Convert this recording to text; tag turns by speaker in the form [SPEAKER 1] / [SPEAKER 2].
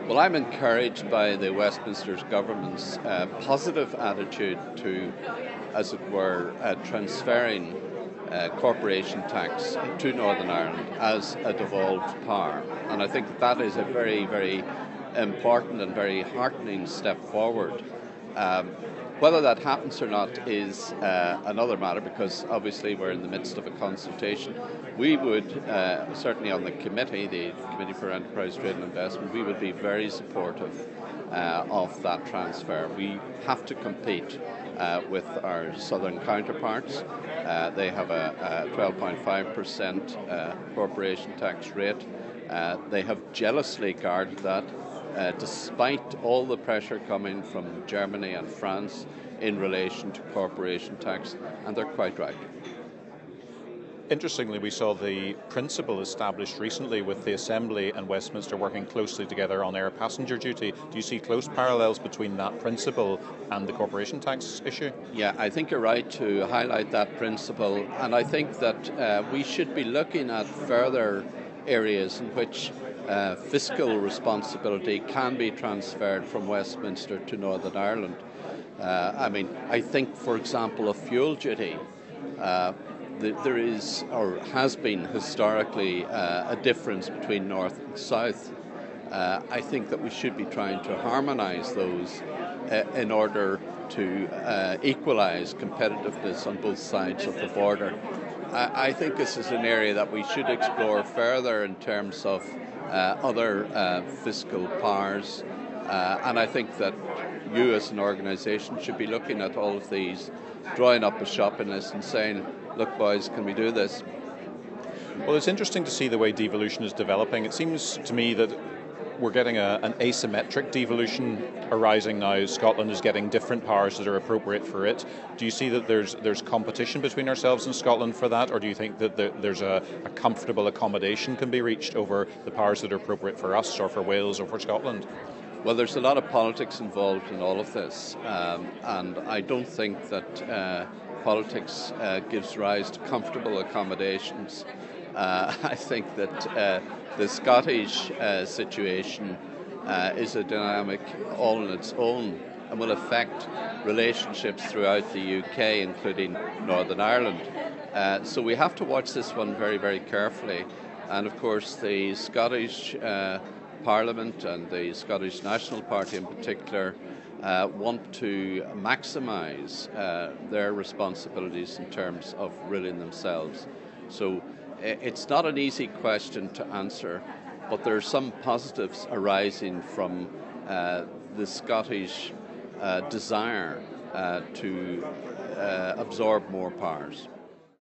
[SPEAKER 1] Well, I'm encouraged by the Westminster government's positive attitude to, as it were, transferring corporation tax to Northern Ireland as a devolved power. And I think that is a very, very important and very heartening step forward. Whether that happens or not is another matter, because obviously we're in the midst of a consultation. We would, certainly on the committee, the Committee for Enterprise, Trade and Investment, we would be very supportive of that transfer. We have to compete with our southern counterparts. They have a 12.5% corporation tax rate. They have jealously guarded that. Despite all the pressure coming from Germany and France in relation to corporation tax, and they're quite right.
[SPEAKER 2] Interestingly, we saw the principle established recently with the Assembly and Westminster working closely together on air passenger duty. Do you see close parallels between that principle and the corporation tax issue?
[SPEAKER 1] Yeah, I think you're right to highlight that principle, and I think that we should be looking at further areas in which fiscal responsibility can be transferred from Westminster to Northern Ireland. I think, for example, of fuel duty. There is, or has been historically, a difference between North and South. I think that we should be trying to harmonise those in order to equalise competitiveness on both sides of the border. I think this is an area that we should explore further in terms of other fiscal powers, and I think that you as an organisation should be looking at all of these, drawing up a shopping list and saying, look boys, can we do this?
[SPEAKER 2] Well, it's interesting to see the way devolution is developing. It seems to me that we're getting an asymmetric devolution arising now. Scotland is getting different powers that are appropriate for it. Do you see that there's competition between ourselves and Scotland for that, or do you think that there's a comfortable accommodation can be reached over the powers that are appropriate for us or for Wales or for Scotland?
[SPEAKER 1] Well, there's a lot of politics involved in all of this, and I don't think that politics gives rise to comfortable accommodations. I think that the Scottish situation is a dynamic all on its own and will affect relationships throughout the UK, including Northern Ireland. So we have to watch this one very, very carefully. And of course, the Scottish Parliament and the Scottish National Party in particular want to maximise their responsibilities in terms of ruling themselves. So it's not an easy question to answer, but there are some positives arising from the Scottish desire to absorb more powers.